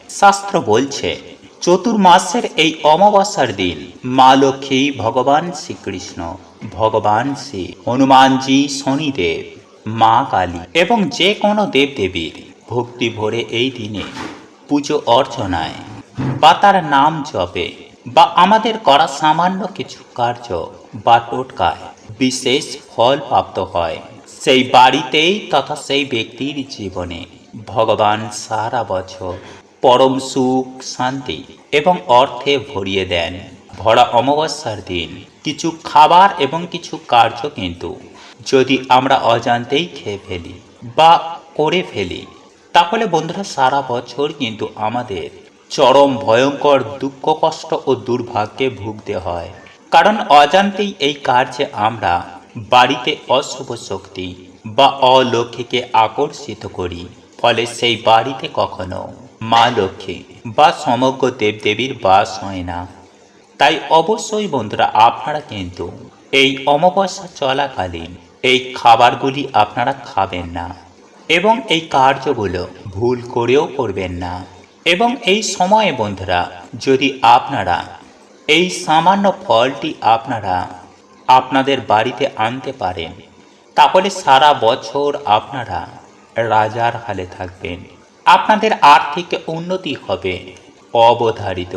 শাস্ত্র বলছে চতুর্মাসের এই অমাবস্যার দিন মা লক্ষ্মী, ভগবান শ্রীকৃষ্ণ, ভগবান শ্রী হনুমানজি, শনিদেব, মা কালী এবং যে কোনো দেবদেবীর ভক্তি ভরে এই দিনে পুজো অর্চনায় বা তার নাম জপে বা আমাদের করা সামান্য কিছু কার্য বা টোটকায় বিশেষ ফল প্রাপ্ত হয়। সেই বাড়িতেই তথা সেই ব্যক্তির জীবনে ভগবান সারা বছর পরম সুখ, শান্তি এবং অর্থে ভরিয়ে দেন। ভরা অমাবস্যার দিন কিছু খাবার এবং কিছু কার্য কিন্তু যদি আমরা অজান্তেই খেয়ে ফেলি বা করে ফেলি, তাহলে বন্ধুরা সারা বছর কিন্তু আমাদের চরম ভয়ঙ্কর দুঃখ, কষ্ট ও দুর্ভাগ্যে ভুগতে হয়। কারণ অজান্তেই এই কার্যে আমরা বাড়িতে অশুভ শক্তি বা অলৌকিকে আকর্ষিত করি। ফলে সেই বাড়িতে কখনো মা লক্ষ্মী বা সমগ্র দেবদেবীর বাস হয় না। তাই অবশ্যই বন্ধুরা আপনারা কিন্তু এই অমাবস্যা চলাকালীন এই খাবারগুলি আপনারা খাবেন না এবং এই কার্যগুলো ভুল করেও করবেন না। এবং এই সময়ে বন্ধুরা যদি আপনারা এই সামান্য ফলটি আপনারা আপনাদের বাড়িতে আনতে পারেন, তাহলে সারা বছর আপনারা রাজার হালে থাকবেন। আপনাদের আর্থিক উন্নতি হবে অবধারিত।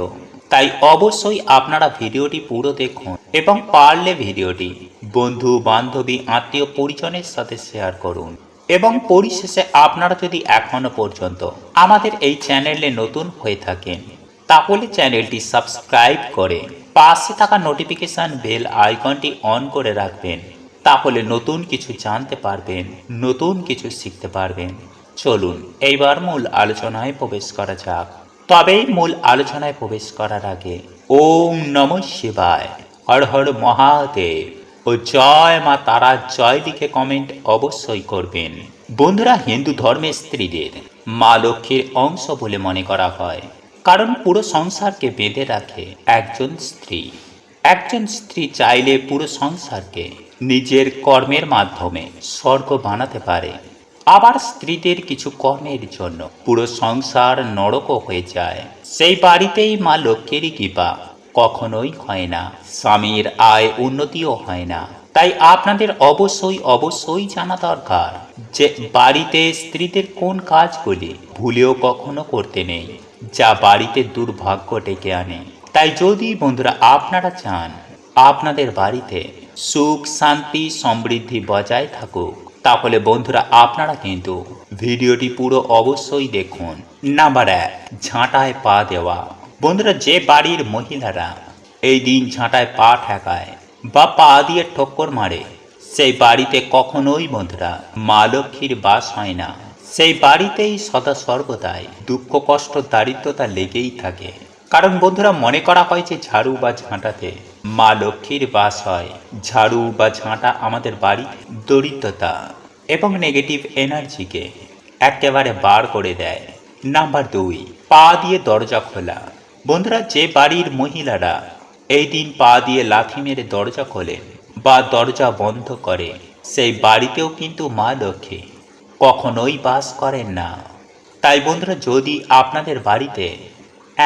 তাই অবশ্যই আপনারা ভিডিওটি পুরো দেখুন এবং পারলে ভিডিওটি বন্ধু, বান্ধবী, আত্মীয় পরিজনের সাথে শেয়ার করুন। এবং পরিশেষে আপনারা যদি এখনো পর্যন্ত আমাদের এই চ্যানেলে নতুন হয়ে থাকেন, তাহলে চ্যানেলটি সাবস্ক্রাইব করে পাশে থাকা নোটিফিকেশন বেল আইকনটি অন করে রাখবেন। তাহলে নতুন কিছু জানতে পারবেন, নতুন কিছু শিখতে পারবেন। চলুন এইবার মূল আলোচনায় প্রবেশ করা যাক। তবে মূল আলোচনায় প্রবেশ করার আগে ওম নমঃ শিবায়, হর হর মহাদেব ও জয় মা তারা জয় লিখে কমেন্ট অবশ্যই করবেন। বন্ধুরা, হিন্দু ধর্মের স্ত্রীদের মা লক্ষ্মীর অংশ বলে মনে করা হয়, কারণ পুরো সংসারকে বেঁধে রাখে একজন স্ত্রী। একজন স্ত্রী চাইলে পুরো সংসারকে নিজের কর্মের মাধ্যমে স্বর্গ বানাতে পারে। আবার স্ত্রীদের কিছু কর্মের জন্য পুরো সংসার নরকও হয়ে যায়। সেই বাড়িতেই মা লক্ষ্মীর কৃপা কখনোই হয় না, স্বামীর আয় উন্নতিও হয় না। তাই আপনাদের অবশ্যই জানা দরকার যে বাড়িতে স্ত্রীদের কোন কাজগুলি ভুলেও কখনো করতে নেই, যা বাড়িতে দুর্ভাগ্য ডেকে আনে। তাই যদি বন্ধুরা আপনারা চান আপনাদের বাড়িতে সুখ, শান্তি, সমৃদ্ধি বজায় থাকুক, তাহলে বন্ধুরা আপনারা কিন্তু ভিডিওটি পুরো অবশ্যই দেখুন। নাম্বার 1, ঝাঁটায় পা দেওয়া। বন্ধুরা, যে বাড়ির মহিলারা এই দিন ঝাঁটায় পা ঠেকায় বা পা দিয়ে ঠক্কর মারে, সেই বাড়িতে কখনোই বন্ধুরা মা লক্ষ্মীর বাস হয় না। সেই বাড়িতেই সদা সর্বদাই দুঃখ, কষ্ট, দারিদ্রতা লেগেই থাকে। কারণ বন্ধুরা মনে করা হয় যে ঝাড়ু বা ঝাঁটাতে মা লক্ষ্মীর বাস হয়। ঝাড়ু বা ঝাঁটা আমাদের বাড়ি দরিদ্রতা এবং নেগেটিভ এনার্জিকে একেবারে বার করে দেয়। নাম্বার 2, পা দিয়ে দরজা খোলা। বন্ধুরা, যে বাড়ির মহিলারা এই দিন পা দিয়ে লাথি মেরে দরজা খোলেন বা দরজা বন্ধ করে, সেই বাড়িতেও কিন্তু মা লক্ষ্মী কখনোই বাস করেন না। তাই বন্ধুরা যদি আপনাদের বাড়িতে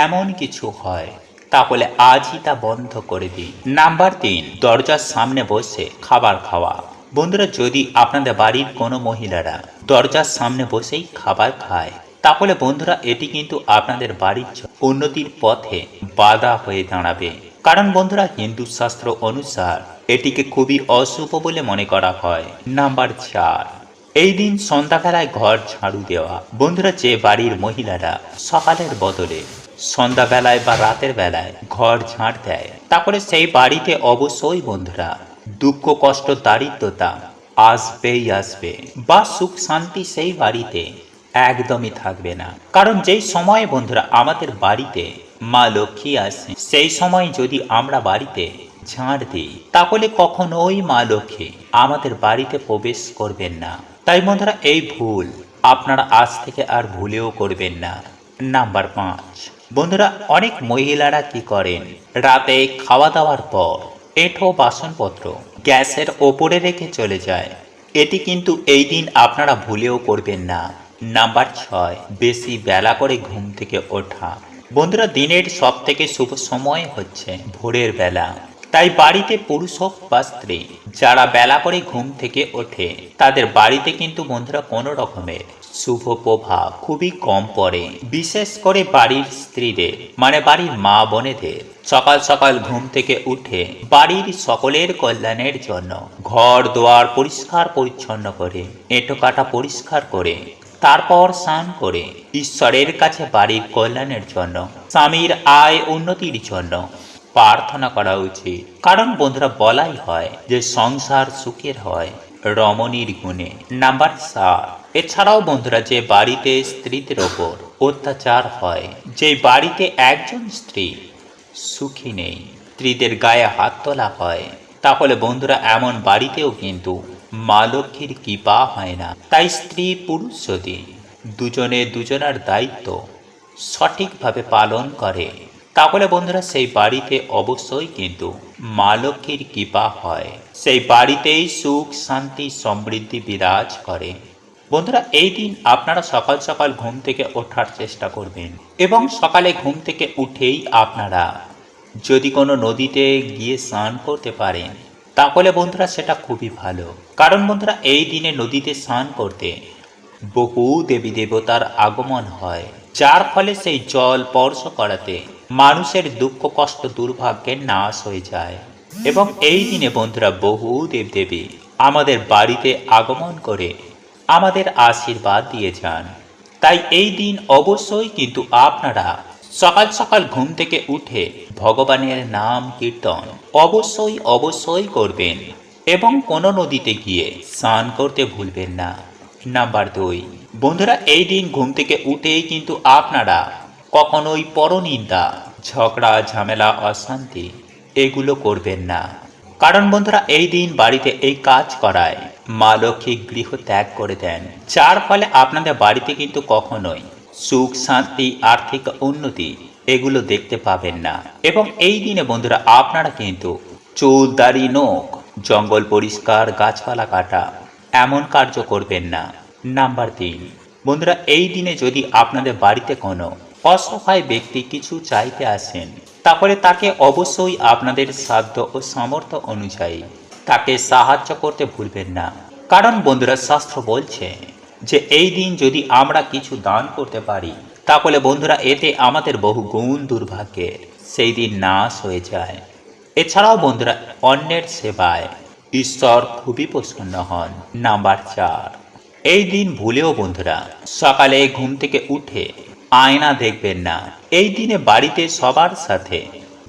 এমন কিছু হয়, তাহলে আজই তা বন্ধ করে দিন। নাম্বার 3, দরজার সামনে বসে খাবার খাওয়া। বন্ধুরা, যদি আপনাদের বাড়ির কোনো মহিলারা দরজার সামনে বসেই খাবার খায়, তাহলে বন্ধুরা এটি কিন্তু আপনাদের বাড়ির উন্নতির পথে বাধা হয়ে দাঁড়াবে। কারণ বন্ধুরা হিন্দু শাস্ত্র অনুসার এটিকে খুবই অশুভ বলে মনে করা হয়। নাম্বার 4, এই দিন সন্ধ্যাবেলায় ঘর ঝাড়ু দেওয়া। বন্ধুরা, যে বাড়ির মহিলারা সকালের বদলে সন্ধ্যাবেলায় বা রাতের বেলায় ঘর ঝাড় দেয়, তারপরে সেই বাড়িতে অবশ্যই বন্ধুরা দুঃখ, কষ্ট, দারিদ্রতা আসবেই আসবে বা সুখ শান্তি সেই বাড়িতে একদমই থাকবে না। কারণ যেই সময়ে বন্ধুরা আমাদের বাড়িতে মা লক্ষ্মী আসে, সেই সময় যদি আমরা বাড়িতে ঝাড় দিই, তাহলে কখনোই মা লক্ষ্মী আমাদের বাড়িতে প্রবেশ করবেন না। তাই বন্ধুরা এই ভুল আপনারা আজ থেকে আর ভুলেও করবেন না। নাম্বার 5, বন্ধুরা অনেক মহিলারা কি করেন, রাতে খাওয়া দাওয়ার পর এঁঠো বাসনপত্র গ্যাসের ওপরে রেখে চলে যায়। এটি কিন্তু এই দিন আপনারা ভুলেও করবেন না। নাম্বার 6, বেশি বেলা করে ঘুম থেকে ওঠা। বন্ধুরা, দিনের সব থেকে শুভ সময় হচ্ছে ভোরের বেলা। তাই বাড়িতে পুরুষ হোক বা স্ত্রী, যারা বেলা করে ঘুম থেকে ওঠে তাদের বাড়িতে কিন্তু বন্ধুরা কোনো রকমের শুভ প্রভাব খুবই কম পড়ে। বিশেষ করে বাড়ির স্ত্রীদের, মানে বাড়ির মা বোনেদের সকাল সকাল ঘুম থেকে উঠে বাড়ির সকলের কল্যাণের জন্য ঘর দুয়ার পরিষ্কার পরিচ্ছন্ন করে, এঁটো কাটা পরিষ্কার করে, তারপর স্নান করে ঈশ্বরের কাছে বাড়ির কল্যাণের জন্য, স্বামীর আয় উন্নতির জন্য প্রার্থনা করা উচিত। কারণ বন্ধুরা, বলাই হয় যে সংসার সুখের হয় রমণীর গুণে। নাম্বার 7, এছাড়াও বন্ধুরা, যে বাড়িতে স্ত্রীদের ওপর অত্যাচার হয়, যে বাড়িতে একজন স্ত্রী সুখী নেই, স্ত্রীদের গায়ে হাত তোলা হয়, তাহলে বন্ধুরা এমন বাড়িতেও কিন্তু মা লক্ষ্মীর কৃপা হয় না। তাই স্ত্রী পুরুষ যদি দুজনে দুজনার দায়িত্ব সঠিকভাবে পালন করে, তাহলে বন্ধুরা সেই বাড়িতে অবশ্যই কিন্তু মা লক্ষ্মীর কৃপা হয়, সেই বাড়িতেই সুখ শান্তি সমৃদ্ধি বিরাজ করে। বন্ধুরা, এই দিন আপনারা সকাল সকাল ঘুম থেকে ওঠার চেষ্টা করবেন এবং সকালে ঘুম থেকে উঠেই আপনারা যদি কোনো নদীতে গিয়ে স্নান করতে পারেন, তাহলে বন্ধুরা সেটা খুবই ভালো। কারণ বন্ধুরা, এই দিনে নদীতে স্নান করতে বহু দেবী দেবতার আগমন হয়, যার ফলে সেই জল স্পর্শ করাতে মানুষের দুঃখ কষ্ট দুর্ভাগ্যের নাশ হয়ে যায়। এবং এই দিনে বন্ধুরা বহু দেবদেবী আমাদের বাড়িতে আগমন করে আমাদের আশীর্বাদ দিয়ে যান। তাই এই দিন অবশ্যই কিন্তু আপনারা সকাল সকাল ঘুম থেকে উঠে ভগবানের নাম কীর্তন অবশ্যই করবেন এবং কোনো নদীতে গিয়ে স্নান করতে ভুলবেন না। নাম্বার 2, বন্ধুরা, এই দিন ঘুম থেকে উঠেই কিন্তু আপনারা কখনোই পরনিন্দা, ঝগড়া ঝামেলা অশান্তি এগুলো করবেন না। কারণ বন্ধুরা, এই দিন বাড়িতে এই কাজ করায় মা লক্ষ্মী গৃহ ত্যাগ করে দেন, যার ফলে আপনাদের বাড়িতে কিন্তু কখনোই সুখ শান্তি আর্থিক উন্নতি এগুলো দেখতে পাবেন না। এবং এই দিনে বন্ধুরা আপনারা কিন্তু চুল দাড়ি নখ জঙ্গল পরিষ্কার গাছপালা কাটা এমন কার্য করবেন না। নাম্বার 3, বন্ধুরা, এই দিনে যদি আপনাদের বাড়িতে কোনো অসহায় ব্যক্তি কিছু চাইতে আসেন, তাহলে তাকে অবশ্যই আপনাদের সাধ্য ও সামর্থ্য অনুযায়ী তাকে সাহায্য করতে ভুলবেন না। কারণ বন্ধুরা, শাস্ত্র বলছে যে এই দিন যদি আমরা কিছু দান করতে পারি, তাহলে বন্ধুরা এতে আমাদের বহু গুণ দুর্ভাগ্যের সেই দিন নাশ হয়ে যায়। এছাড়াও বন্ধুরা, অন্যের সেবায় ঈশ্বর খুবই প্রসন্ন হন। নাম্বার 4, এই দিন ভুলেও বন্ধুরা সকালে ঘুম থেকে উঠে আয়না দেখবেন না। এই দিনে বাড়িতে সবার সাথে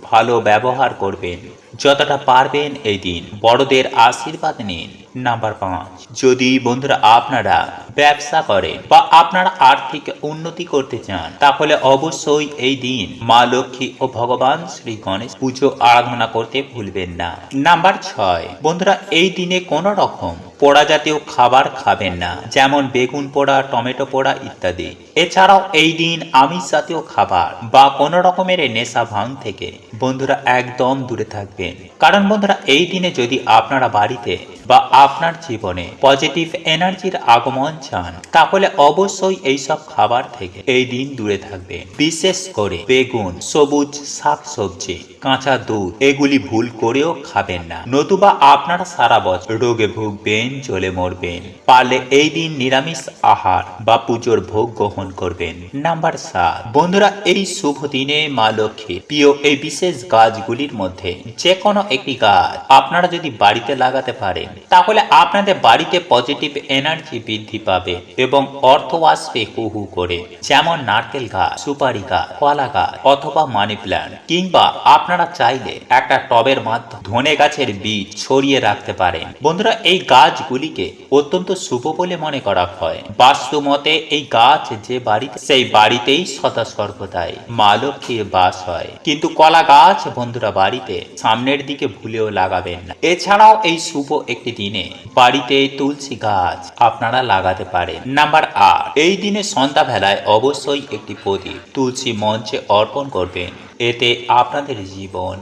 ভালো ব্যবহার করবেন, যতটা পারবেন এই দিন বড়দের আশীর্বাদ নিন। নাম্বার 5, যদি বন্ধুরা আপনারা ব্যবসা করেন বা আপনারা আর্থিক উন্নতি করতে চান, তাহলে অবশ্যই এই দিন মা লক্ষ্মী ও ভগবান শ্রী গণেশ পুজো আরাধনা করতে ভুলবেন না। নাম্বার 6, বন্ধুরা এই দিনে কোনো রকম পোড়া জাতীয় খাবার খাবেন না, যেমন বেগুন পোড়া, টমেটো পোড়া ইত্যাদি। এছাড়াও এই দিন আমিষ জাতীয় খাবার বা কোনো রকমের নেশা ভাঙ থেকে বন্ধুরা একদম দূরে থাকবেন। কারণ বন্ধুরা, এই দিনে যদি আপনারা বাড়িতে বা আপনার জীবনে পজিটিভ এনার্জির আগমন চান, তাহলে অবশ্যই এইসব খাবার থেকে এই দিন দূরে থাকবেন। বিশেষ করে বেগুন, সবুজ শাক সবজি, কাঁচা দুধ এগুলি ভুল করেও খাবেন না, নতুবা আপনারা সারা বছর রোগে ভুগবেন, জ্বলে মরবেন। পারলে এই দিন নিরামিষ আহার বা পুজোর ভোগ গ্রহণ করবেন। নাম্বার 7, বন্ধুরা এই শুভ দিনে মা লক্ষ্মীর প্রিয় এই বিশেষ গাছগুলির মধ্যে যে কোনো একটি গাছ আপনারা যদি বাড়িতে লাগাতে পারেন, তাহলে আপনাদের বাড়িতে পজিটিভ এনার্জি বৃদ্ধি পাবে এবং অর্থ আসবে হু হু করে। যেমন নারকেল গাছ, সুপারি গাছ, কলা গাছ অথবা মানি প্ল্যান্ট, কিংবা আপনারা চাইলে একটা টবের মাধ্যমে ধনে গাছের বীজ ছড়িয়ে রাখতে পারেন। বন্ধুরা এই গাছগুলিকে অত্যন্ত শুভ বলে মনে করা হয়। বাস্তু মতে এই গাছ যে বাড়িতে, সেই বাড়িতেই সদা সর্বদাই মা লক্ষ্মীর বাস হয়। কিন্তু কলা গাছ বন্ধুরা বাড়িতে সামনের দিকে ভুলেও লাগাবেন না। এছাড়াও এই শুভ একটি দিনে বাড়িতে তুলসী গাছ আপনারা লাগাতে পারেন। নাম্বার 8, এই দিনে সন্ধ্যাবেলায় অবশ্যই একটি প্রদীপ তুলসী মঞ্চে অর্পণ করবেন। এতে আপনাদের জীবন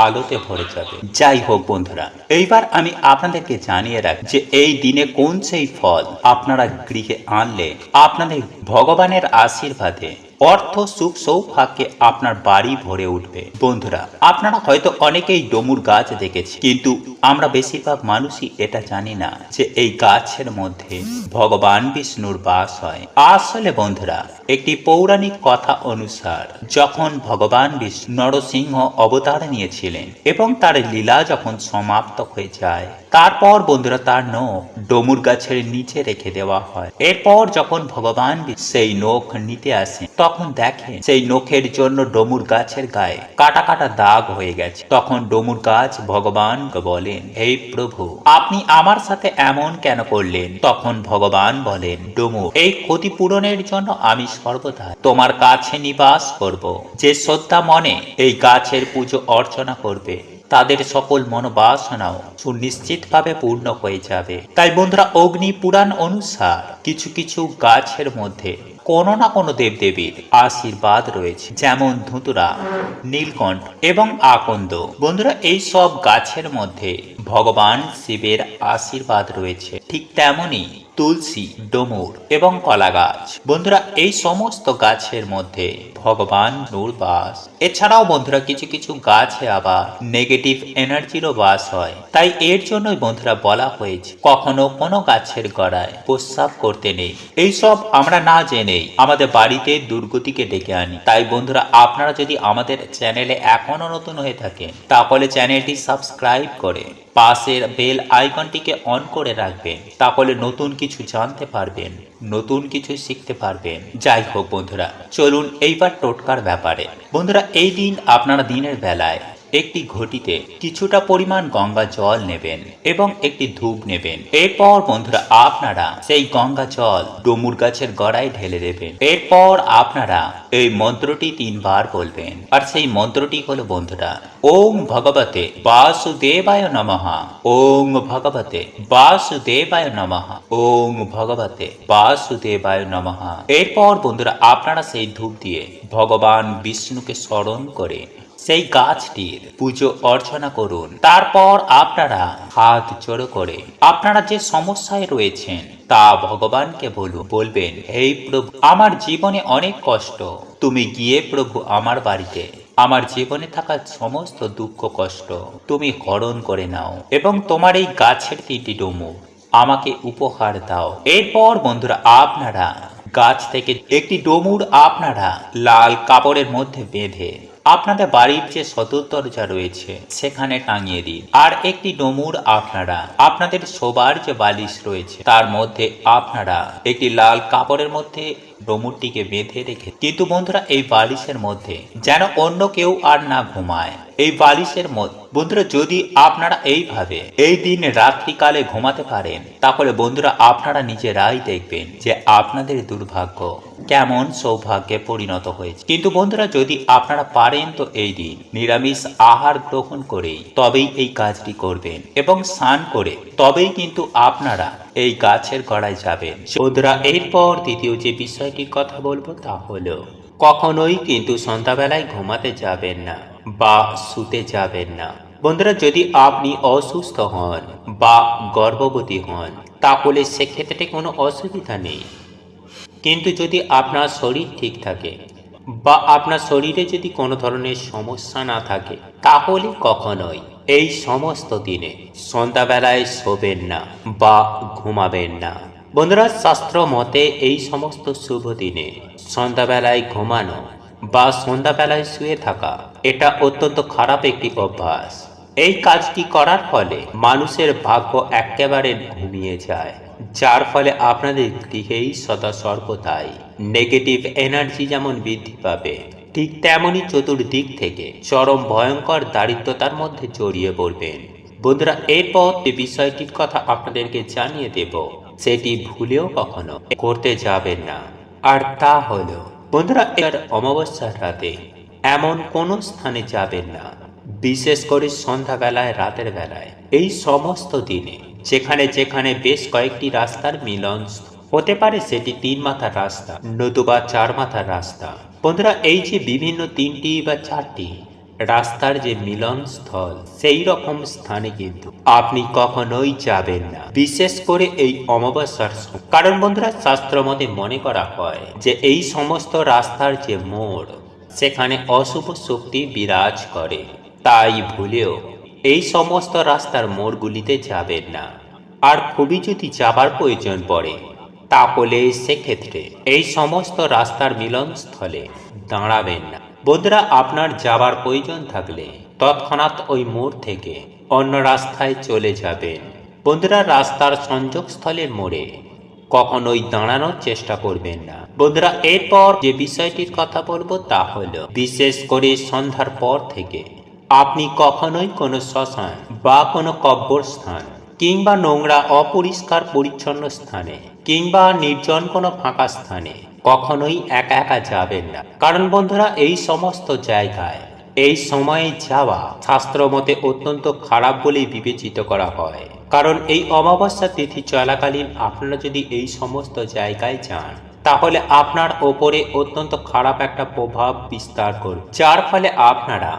আলোতে ভরে যাবে। যাই হোক বন্ধুরা, এইবার আমি আপনাদেরকে জানিয়ে রাখি যে এই দিনে কোন সেই ফল আপনারা গৃহে আনলে আপনাদের ভগবানের আশীর্বাদে অর্থ সুখ সৌভাগ্যে আপনার বাড়ি ভরে উঠবে। বন্ধুরা, আপনারা হয়তো অনেকেই ডমুর গাছ দেখেছে, কিন্তু আমরা বেশিরভাগ মানুষই এটা জানি না যে এই গাছের মধ্যে ভগবান বিষ্ণুর বাস হয়। আসলে বন্ধুরা, একটি পৌরাণিক কথা অনুসার যখন ভগবান বিষ্ণু নরসিংহ অবতার নিয়েছিলেন এবং তার লীলা যখন সমাপ্ত হয়ে যায়, তারপর বন্ধুরা তার নখ ডমুর গাছের নিচে রেখে দেওয়া হয়। এরপর যখন ভগবান সেই নখ নিতে আসেন, তখন দেখেন সেই নখের জন্য ডমুর গাছের গায়ে কাটা কাটা দাগ হয়ে গেছে। তখন ডমুর গাছ ভগবানকে বলেন, হে প্রভু, আপনি আমার সাথে এমন কেন করলেন? তখন ভগবান বলেন, ডমু, এই ক্ষতিপূরণের জন্য আমি সর্বদা তোমার কাছে নিবাস করব। যে শ্রদ্ধা মনে এই গাছের পুজো অর্চনা করবে, তাদের সকল মনোবাসনাও সুনিশ্চিতভাবে পূর্ণ হয়ে যাবে। তাই বন্ধুরা, অগ্নি পুরাণ অনুসার কিছু কিছু গাছের মধ্যে কোনো না কোনো দেবদেবীর আশীর্বাদ রয়েছে, যেমন ধুতুরা, নীলকণ্ঠ এবং আকন্দ। বন্ধুরা, এই সব গাছের মধ্যে ভগবান শিবের আশীর্বাদ রয়েছে। ঠিক তেমনি তুলসী, ডমুর এবং কলা গাছ। বন্ধুরা, এই সমস্ত গাছের মধ্যে ভগবান নূর বাস। এছাড়াও বন্ধুরা, কিছু কিছু গাছে আবার নেগেটিভ এনার্জিরও বাস হয়। তাই এর জন্যই বন্ধুরা বলা হয়েছে কখনো কোনো গাছের গোড়ায় প্রস্রাব করতে নেই। এইসব আমরা না জেনেই আমাদের বাড়িতে দুর্গতিকে ডেকে আনি। তাই বন্ধুরা, আপনারা যদি আমাদের চ্যানেলে এখনো নতুন হয়ে থাকেন, তাহলে চ্যানেলটি সাবস্ক্রাইব করে পাশের বেল আইকনটিকে অন করে রাখবেন। তাহলে নতুন কিছু জানতে পারবেন, নতুন কিছু শিখতে পারবেন। যাই হোক বন্ধুরা, চলুন এইবার টোটকার ব্যাপারে। বন্ধুরা, এই দিন আপনারা দিনের বেলায় একটি ঘটিতে কিছুটা পরিমাণ গঙ্গা জল নেবেন এবং একটি ধূপ নেবেন। এরপর বন্ধুরা, আপনারা সেই গঙ্গা জল ডমুর গাছের গোড়ায় ঢেলে দেবেন। এরপর আপনারা এই মন্ত্রটি 3 বার বলবেন। আর সেই মন্ত্রটি হলো বন্ধুরা, ওম ভগবতে বাসুদেবায় নমঃ, ওম ভগবতে বাসুদেবায় নমঃ, ওম ভগবতে বাসুদেবায় নমঃ। এরপর বন্ধুরা, আপনারা সেই ধূপ দিয়ে ভগবান বিষ্ণুকে স্মরণ করে সেই গাছটির পুজো অর্চনা করুন। তারপর আপনারা হাত জোড়ো করে আপনারা যে সমস্যায় রয়েছেন তা ভগবানকে বলবেন, হে প্রভু, আমার জীবনে অনেক কষ্ট, তুমি গিয়ে প্রভু আমার বাড়িতে আমার জীবনে থাকা সমস্ত দুঃখ কষ্ট তুমি হরণ করে নাও এবং তোমার এই গাছের 3টি ডমু আমাকে উপহার দাও। এরপর বন্ধুরা, আপনারা গাছ থেকে একটি ডমুর আপনারা লাল কাপড়ের মধ্যে বেঁধে আপনাদের বাড়ির যে সদর দরজা রয়েছে সেখানে টাঙিয়ে দিন। আর একটি ডমুর আপনারা আপনাদের শোবার যে বালিশ রয়েছে তার মধ্যে আপনারা একটি লাল কাপড়ের মধ্যে ডমুরটিকে বেঁধে রেখে, কিন্তু বন্ধুরা এই বালিশের মধ্যে যেন অন্য কেউ আর না ঘুমায়। এই বালিশের মধ্যে বন্ধুরা, যদি আপনারা এইভাবে এই দিন রাত্রিকালে ঘুমাতে পারেন, তাহলে বন্ধুরা আপনারা নিজেরাই দেখবেন যে আপনাদের দুর্ভাগ্য কেমন সৌভাগ্যে পরিণত হয়েছে। কিন্তু বন্ধুরা, যদি আপনারা পারেন তো এই দিন নিরামিষ আহার গ্রহণ করেই তবেই এই কাজটি করবেন এবং স্নান করে তবেই কিন্তু আপনারা এই গাছের গোড়ায় যাবেন। বন্ধুরা, এরপর দ্বিতীয় যে বিষয়টির কথা বলবো তা হলো, কখনোই কিন্তু সন্ধ্যাবেলায় ঘুমাতে যাবেন না বা শুতে যাবেন না। বন্ধুরা, যদি আপনি অসুস্থ হন বা গর্ভবতী হন, তাহলে সেক্ষেত্রে কোনো অসুবিধা নেই। কিন্তু যদি আপনার শরীর ঠিক থাকে বা আপনার শরীরে যদি কোনো ধরনের সমস্যা না থাকে, তাহলে কখনোই এই সমস্ত দিনে সন্ধ্যাবেলায় শোবেন না বা ঘুমাবেন না। বন্ধুরা, শাস্ত্র মতে এই সমস্ত শুভ দিনে সন্ধ্যাবেলায় ঘুমানো বা সন্ধ্যাবেলায় শুয়ে থাকা এটা অত্যন্ত খারাপ একটি অভ্যাস। এই কাজটি করার ফলে মানুষের ভাগ্য একেবারে ঘুমিয়ে যায়, যার ফলে আপনাদের গৃহেই সদা সর্বদাই নেগেটিভ এনার্জি যেমন বৃদ্ধি পাবে, ঠিক তেমনি চতুর্দিক থেকে চরম ভয়ঙ্কর দারিদ্রতার মধ্যে জড়িয়ে পড়বেন। বন্ধুরা, এরপর যে বিষয়টির কথা আপনাদেরকে জানিয়ে দেব, সেটি ভুলেও কখনো করতে যাবেন না। আর তা হলো বন্ধুরা, এর অমাবস্যার রাতে এমন কোনো স্থানে যাবেন না, বিশেষ করে সন্ধ্যাবেলায়, রাতের বেলায়, এই সমস্ত দিনে যেখানে যেখানে বেশ কয়েকটি রাস্তার মিলন হতে পারে, সেটি 3 মাথার রাস্তা নতুবা 4 মাথার রাস্তা। বন্ধুরা, এই যে বিভিন্ন 3টি বা 4টি রাস্তার যে মিলন স্থল সেই রকম স্থানে কিন্তু আপনি কখনোই যাবেন না, বিশেষ করে এই অমাবস্যার সময়। কারণ বন্ধুরা, শাস্ত্র মতে মনে করা হয় যে এই সমস্ত রাস্তার যে মোড়, সেখানে অশুভ শক্তি বিরাজ করে। তাই ভুলেও এই সমস্ত রাস্তার মোড়গুলিতে যাবেন না। আর খুবই যদি যাবার প্রয়োজন পড়ে, তাহলে সেক্ষেত্রে এই সমস্ত রাস্তার মিলনস্থলে দাঁড়াবেন না। বন্ধুরা, আপনার যাবার প্রয়োজন থাকলে তৎক্ষণাৎ ওই মোড় থেকে অন্য রাস্তায় চলে যাবেন। বন্ধুরা, রাস্তার সংযোগস্থলের মোড়ে কখনোই দাঁড়ানোর চেষ্টা করবেন না। বন্ধুরা, এরপর যে বিষয়টির কথা বলবো তা হলো, বিশেষ করে সন্ধ্যার পর থেকে আপনি কখনোই কোনো শ্মশান বা কোনো কব্রস্থান কিংবা নোংরা অপরিষ্কার পরিচ্ছন্ন স্থানে কিংবা নির্জন কোনো ফাঁকা স্থানে কখনোই একা একা যাবেন না। কারণ বন্ধুরা, এই সমস্ত জায়গায় এই সময়ে যাওয়া শাস্ত্র মতে অত্যন্ত খারাপ বলেই বিবেচিত করা হয়। কারণ এই অমাবস্যা তিথি চলাকালীন আপনারা যদি এই সমস্ত জায়গায় যান, তাহলে আপনার ওপরে অত্যন্ত খারাপ একটা প্রভাব বিস্তার করবে, যার ফলে আপনারা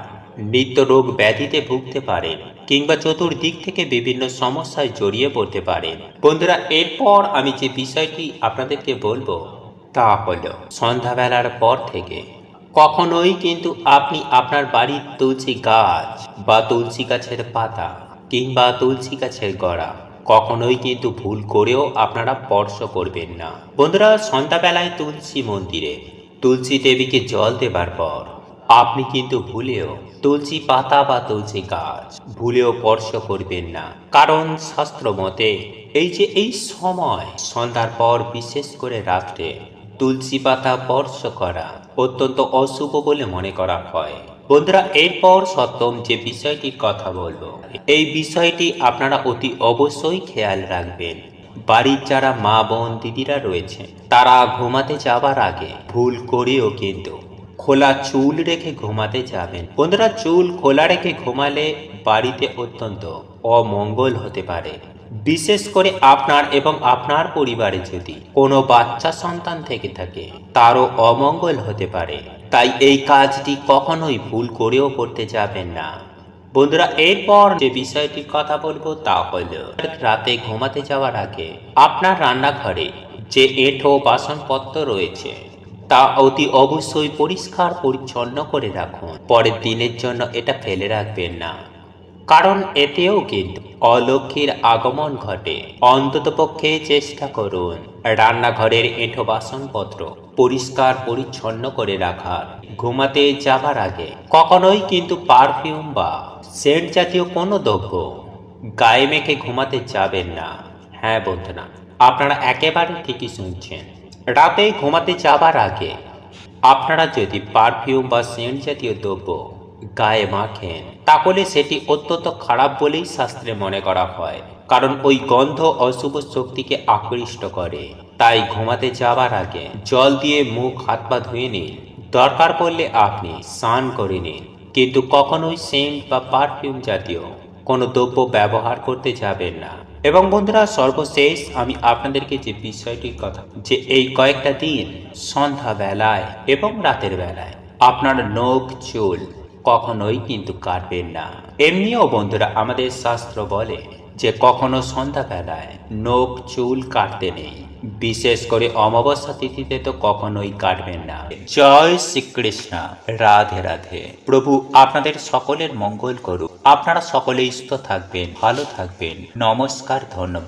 নিত্য রোগ ব্যাধিতে ভুগতে পারেন কিংবা চতুর্দিক থেকে বিভিন্ন সমস্যায় জড়িয়ে পড়তে পারেন। বন্ধুরা, এরপর আমি যে বিষয়টি আপনাদেরকে বলবো তা হলো, সন্ধ্যাবেলার পর থেকে কখনোই কিন্তু আপনি আপনার বাড়ির তুলসী গাছ বা তুলসী গাছের পাতা কিংবা তুলসী গাছের গোড়া কখনোই কিন্তু ভুল করেও আপনারা স্পর্শ করবেন না। বন্ধুরা, সন্ধ্যাবেলায় তুলসী মন্দিরে তুলসী দেবীকে জল দেবার পর আপনি কিন্তু ভুলেও তুলসী পাতা বা তুলসী গাছ ভুলেও স্পর্শ করবেন না। কারণ শাস্ত্র মতে এই সময় সন্ধ্যার পর, বিশেষ করে রাত্রে তুলসী পাতা স্পর্শ করা অত্যন্ত অশুভ বলে মনে করা হয়। বন্ধুরা, এরপর সপ্তম যে বিষয়টির কথা বলবো, এই বিষয়টি আপনারা অতি অবশ্যই খেয়াল রাখবেন। বাড়ির যারা মা বোন দিদিরা রয়েছে, তারা ঘুমাতে যাবার আগে ভুল করেও কিন্তু খোলা চুল রেখে ঘুমাতে যাবেন। বন্ধুরা, চুল খোলা রেখে ঘুমালে বাড়িতে অত্যন্ত অমঙ্গল হতে পারে। বিশেষ করে আপনার এবং আপনার পরিবারে যদি কোনো বাচ্চা সন্তান থেকে থাকে, তারও অমঙ্গল হতে পারে। তাই এই কাজটি কখনোই ভুল করেও করতে যাবেন না। বন্ধুরা, এরপর যে বিষয়টির কথা বলবো তা হলো, রাতে ঘুমাতে যাওয়ার আগে আপনার রান্নাঘরে যে এঁঠো বাসনপত্র রয়েছে তা অতি অবশ্যই পরিষ্কার পরিচ্ছন্ন করে রাখুন। পরের দিনের জন্য এটা ফেলে রাখবেন না, কারণ এতেও কিন্তু অলক্ষীর আগমন ঘটে। অন্ততপক্ষে চেষ্টা করুন রান্নাঘরের এঁঠো বাসনপত্র পরিষ্কার পরিচ্ছন্ন করে রাখার। ঘুমাতে যাবার আগে কখনোই কিন্তু পারফিউম বা সেন্ট জাতীয় কোনো দ্রব্য গায়ে মেখে ঘুমাতে যাবেন না। হ্যাঁ বন্ধুরা, আপনারা একেবারে ঠিকই শুনছেন। রাতে ঘুমাতে যাবার আগে আপনারা যদি পারফিউম বা সেন্ট জাতীয় দ্রব্য গায়ে মাখেন, তাহলে সেটি অত্যন্ত খারাপ বলেই শাস্ত্রে মনে করা হয়। কারণ ওই গন্ধ অশুভ শক্তিকে আকৃষ্ট করে। তাই ঘুমাতে যাবার আগে জল দিয়ে মুখ হাত পা ধুয়ে নিন। দরকার পড়লে আপনি স্নান করে নিন, কিন্তু কখনোই সেন্ট বা পারফিউম জাতীয় কোনো দ্রব্য ব্যবহার করতে যাবেন না। এবং বন্ধুরা, সর্বশেষ আমি আপনাদেরকে যে বিষয়টির কথা, যে এই কয়েকটা দিন সন্ধ্যা বেলায় এবং রাতের বেলায় আপনার নখ চুল কখনোই কিন্তু কাটবেন না। এমনিও বন্ধুরা, আমাদের শাস্ত্র বলে যে কখনো সন্ধ্যা বেলায় নখ চুল কাটতে নেই। বিশেষ করে অমাবস্যা তিথিতে তো কখনোই কাটবেন না। জয় শ্রীকৃষ্ণ। রাধে রাধে। প্রভু আপনাদের সকলের মঙ্গল করুক। আপনারা সকলে সুস্থ থাকবেন, ভালো থাকবেন। নমস্কার, ধন্যবাদ।